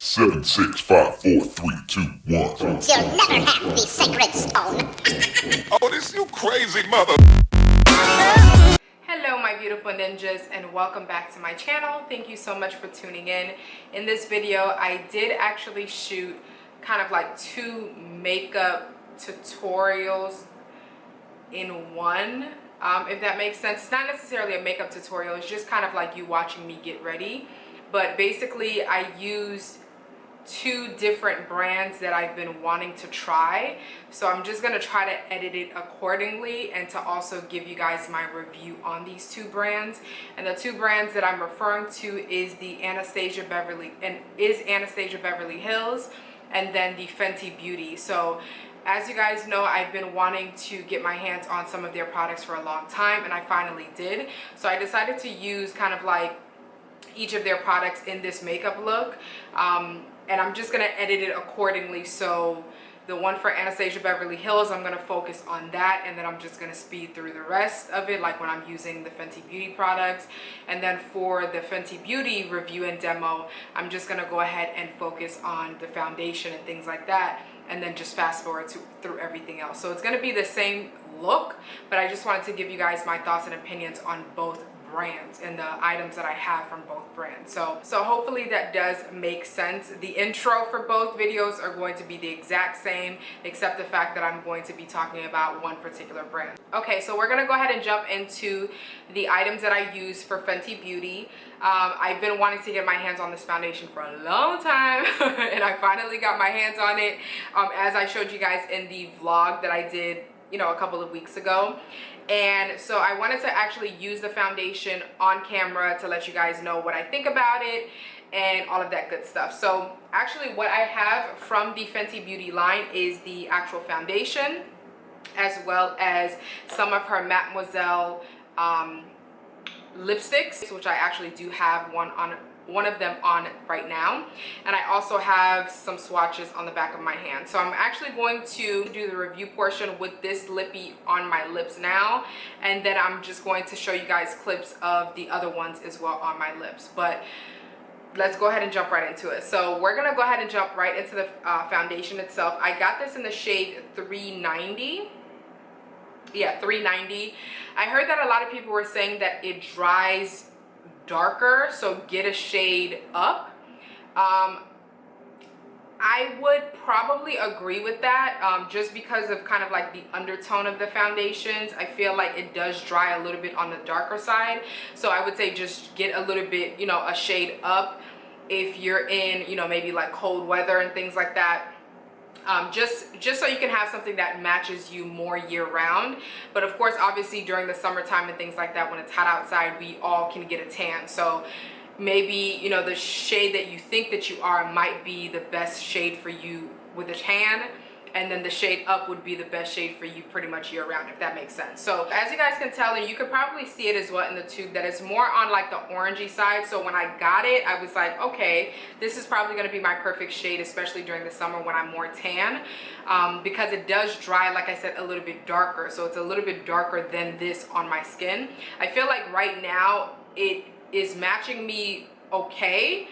7, 6, 5, 4, 3, 2, 1. You'll never have the sacred stone. Oh, this you crazy mother. Hello my beautiful ninjas and welcome back to my channel. Thank you so much for tuning in. In this video I did actually shoot kind of like two makeup tutorials in one, if that makes sense. It's not necessarily a makeup tutorial, it's just kind of like you watching me get ready. But basically I used two different brands that I've been wanting to try, so I'm just going to try to edit it accordingly and to also give you guys my review on these two brands. And the two brands that I'm referring to is the Anastasia Beverly Hills and then the Fenty Beauty. So as you guys know, I've been wanting to get my hands on some of their products for a long time, and I finally did. So I decided to use kind of like each of their products in this makeup look, and I'm just going to edit it accordingly. So the one for Anastasia Beverly Hills, I'm going to focus on that, and then I'm just going to speed through the rest of it, like when I'm using the Fenty Beauty products. And then for the Fenty Beauty review and demo, I'm just going to go ahead and focus on the foundation and things like that, and then just fast forward through everything else. So it's going to be the same look, but I just wanted to give you guys my thoughts and opinions on both brands and the items that I have from both brands. So hopefully that does make sense. The intro for both videos are going to be the exact same, except the fact that I'm going to be talking about one particular brand. Okay, so we're gonna go ahead and jump into the items that I use for Fenty Beauty. I've been wanting to get my hands on this foundation for a long time and I finally got my hands on it, as I showed you guys in the vlog that I did, you know, a couple of weeks ago. And so I wanted to actually use the foundation on camera to let you guys know what I think about it and all of that good stuff. So actually what I have from the Fenty Beauty line is the actual foundation, as well as some of her Mattemoiselle lipsticks, which I actually do have one of them on right now, and I also have some swatches on the back of my hand. So I'm actually going to do the review portion with this lippy on my lips now, and then I'm just going to show you guys clips of the other ones as well on my lips. But let's go ahead and jump right into it. So we're gonna go ahead and jump right into the foundation itself. I got this in the shade 390. Yeah, 390. I heard that a lot of people were saying that it dries darker, so get a shade up. I would probably agree with that, just because of kind of like the undertone of the foundations. I feel like it does dry a little bit on the darker side, so I would say just get a little bit, you know, a shade up if you're in, you know, maybe like cold weather and things like that. Just so you can have something that matches you more year round. But of course, obviously during the summertime and things like that, when it's hot outside, we all can get a tan. So maybe, you know, the shade that you think that you are might be the best shade for you with a tan, and then the shade up would be the best shade for you pretty much year round, if that makes sense. So as you guys can tell, and you could probably see it as well in the tube, that it's more on like the orangey side. So when I got it, I was like, okay, this is probably going to be my perfect shade, especially during the summer when I'm more tan, because it does dry, like I said, a little bit darker. So it's a little bit darker than this on my skin. I feel like right now it is matching me okay.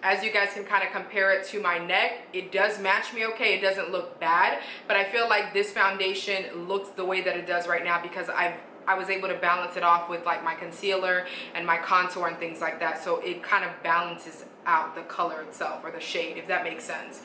As you guys can kind of compare it to my neck, it does match me okay. It doesn't look bad, but I feel like this foundation looks the way that it does right now because I was able to balance it off with like my concealer and my contour and things like that. So it kind of balances out the color itself, or the shade, if that makes sense.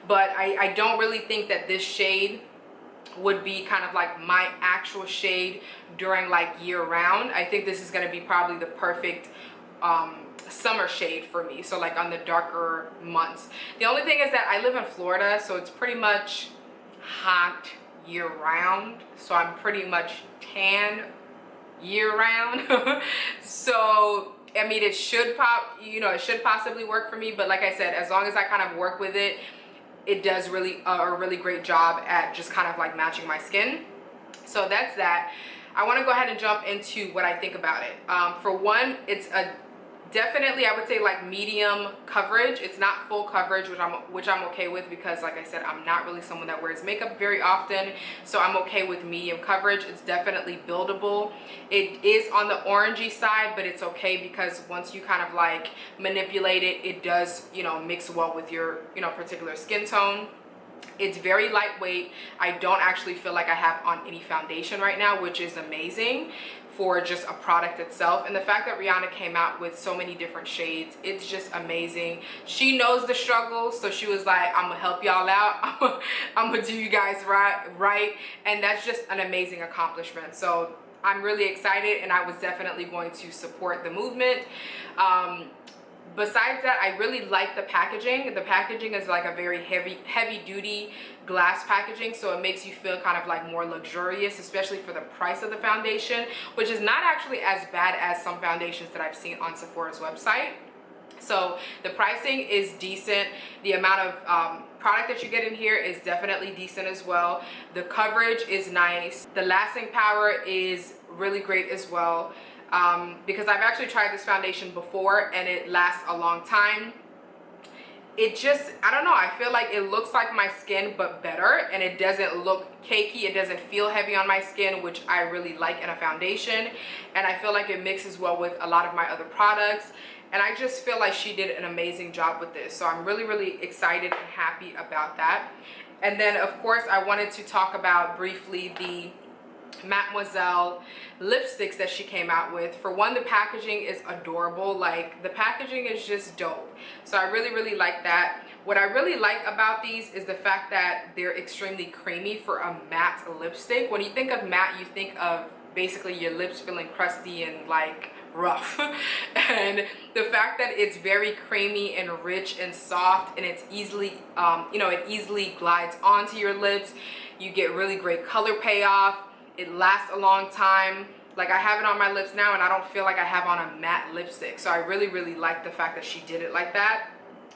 But I don't really think that this shade would be kind of like my actual shade during like year round. I think this is going to be probably the perfect summer shade for me, so like on the darker months. The only thing is that I live in Florida, so it's pretty much hot year round, so I'm pretty much tan year round. So I mean, it should possibly work for me, but like I said, as long as I kind of work with it, it does really a really great job at just kind of like matching my skin. So that's that. I want to go ahead and jump into what I think about it. For one, it's a Definitely, I would say like medium coverage. It's not full coverage, which I'm okay with, because like I said, I'm not really someone that wears makeup very often, so I'm okay with medium coverage. It's definitely buildable. It is on the orangey side, but it's okay because once you kind of like manipulate it, it does, you know, mix well with your, you know, particular skin tone. It's very lightweight. I don't actually feel like I have on any foundation right now, which is amazing for just a product itself. And the fact that Rihanna came out with so many different shades, it's just amazing. She knows the struggle, so she was like, I'm gonna help y'all out. I'm gonna do you guys right. And that's just an amazing accomplishment. So I'm really excited, and I was definitely going to support the movement. Besides that, I really like the packaging. The packaging is like a very heavy duty glass packaging, so it makes you feel kind of like more luxurious, especially for the price of the foundation, which is not actually as bad as some foundations that I've seen on Sephora's website. So the pricing is decent. The amount of product that you get in here is definitely decent as well. The coverage is nice. The lasting power is really great as well. Because I've actually tried this foundation before and it lasts a long time. It just, I don't know, I feel like it looks like my skin but better, and it doesn't look cakey. It doesn't feel heavy on my skin, which I really like in a foundation, and I feel like it mixes well with a lot of my other products, and I just feel like she did an amazing job with this. So I'm really excited and happy about that. And then of course I wanted to talk about briefly the Mattemoiselle lipsticks that she came out with. For one, the packaging is adorable. Like, the packaging is just dope, so I really like that. What I really like about these is the fact that they're extremely creamy for a matte lipstick. When you think of matte, you think of basically your lips feeling crusty and like rough. And the fact that it's very creamy and rich and soft, and it's easily you know, it easily glides onto your lips. You get really great color payoff. It lasts a long time. Like, I have it on my lips now and I don't feel like I have on a matte lipstick. So I really like the fact that she did it like that.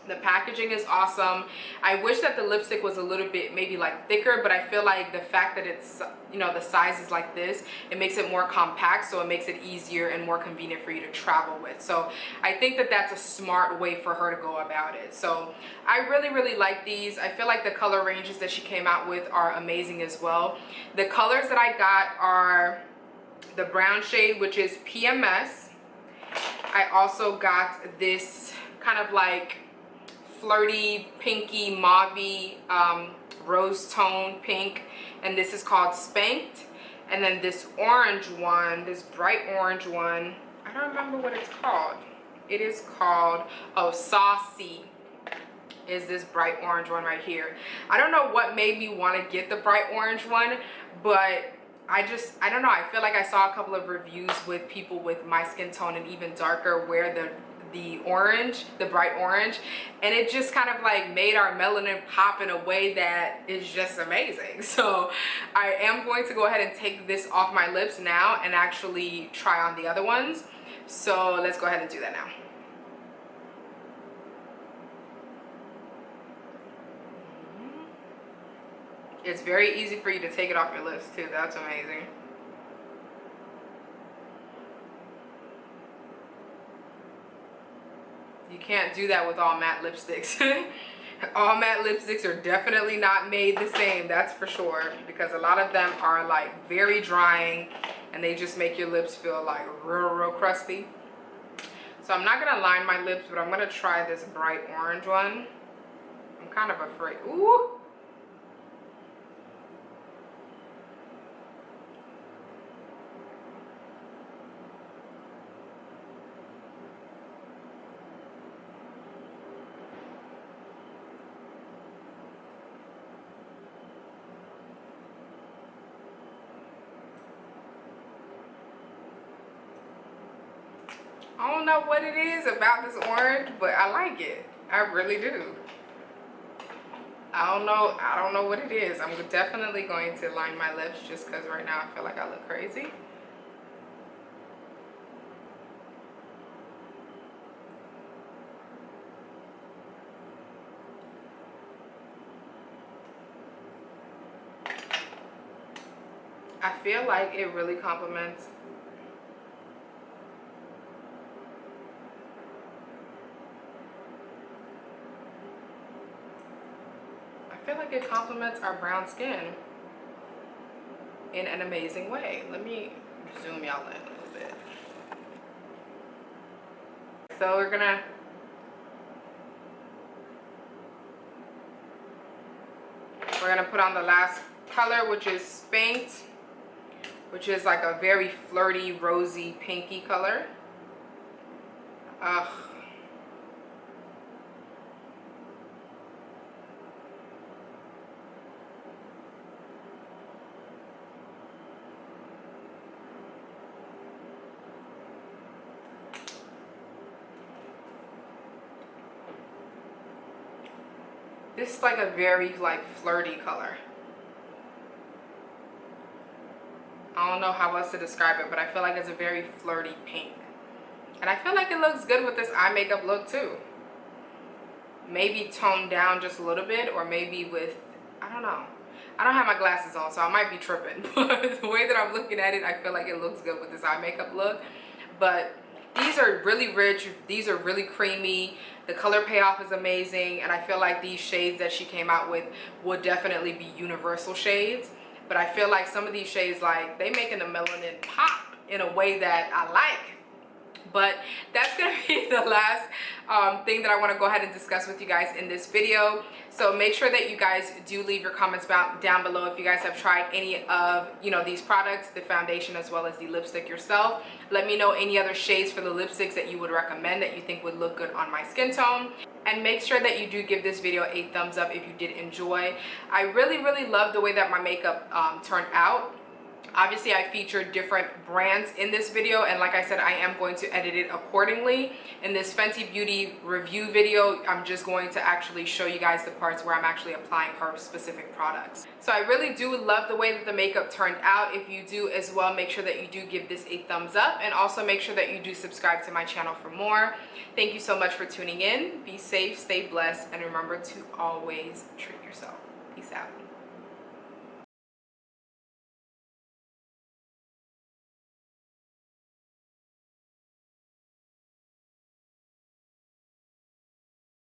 The packaging is awesome. I wish that the lipstick was a little bit maybe like thicker, but I feel like the fact that it's, you know, the size is like this, it makes it more compact, so it makes it easier and more convenient for you to travel with. So I think that that's a smart way for her to go about it. So I really like these. I feel like the color ranges that she came out with are amazing as well. The colors that I got are the brown shade, which is PMS. I also got this kind of like flirty, pinky, mauvey, rose tone pink, and this is called Spanked. And then this orange one, this bright orange one, I don't remember what it's called. It is called, oh, Saucy is this bright orange one right here. I don't know what made me want to get the bright orange one, but I don't know, I feel like I saw a couple of reviews with people with my skin tone and even darker wear the orange, the bright orange, and it just kind of like made our melanin pop in a way that is just amazing. So I am going to go ahead and take this off my lips now and actually try on the other ones. So let's go ahead and do that now. It's very easy for you to take it off your lips too. That's amazing. You can't do that with all matte lipsticks. All matte lipsticks are definitely not made the same, that's for sure, because a lot of them are like very drying and they just make your lips feel like real crusty. So I'm not gonna line my lips, but I'm gonna try this bright orange one. I'm kind of afraid. Ooh. I don't know what it is about this orange, but I like it. I really do. I don't know what it is. I'm definitely going to line my lips just because right now I feel like I look crazy. I feel like it really complements feel like it complements our brown skin in an amazing way. Let me zoom y'all in a little bit. So we're gonna put on the last color, which is Spanked, which is like a very flirty, rosy, pinky color. Ugh. This is like a very like flirty color. I don't know how else to describe it, but I feel like it's a very flirty pink. And I feel like it looks good with this eye makeup look too. Maybe toned down just a little bit, or maybe with, I don't know. I don't have my glasses on, so I might be tripping. But the way that I'm looking at it, I feel like it looks good with this eye makeup look. But these are really rich. These are really creamy. The color payoff is amazing. And I feel like these shades that she came out with would definitely be universal shades. But I feel like some of these shades, like, they making the melanin pop in a way that I like. But that's gonna be the last thing that I want to go ahead and discuss with you guys in this video. So make sure that you guys do leave your comments down below if you guys have tried any of, you know, these products, the foundation as well as the lipstick yourself. Let me know any other shades for the lipsticks that you would recommend that you think would look good on my skin tone. And make sure that you do give this video a thumbs up if you did enjoy. I really love the way that my makeup turned out. Obviously, I featured different brands in this video, and like I said, I am going to edit it accordingly. In this Fenty Beauty review video, I'm just going to actually show you guys the parts where I'm actually applying her specific products. So I really do love the way that the makeup turned out. If you do as well, make sure that you do give this a thumbs up, and also make sure that you do subscribe to my channel for more. Thank you so much for tuning in. Be safe, stay blessed, and remember to always treat yourself.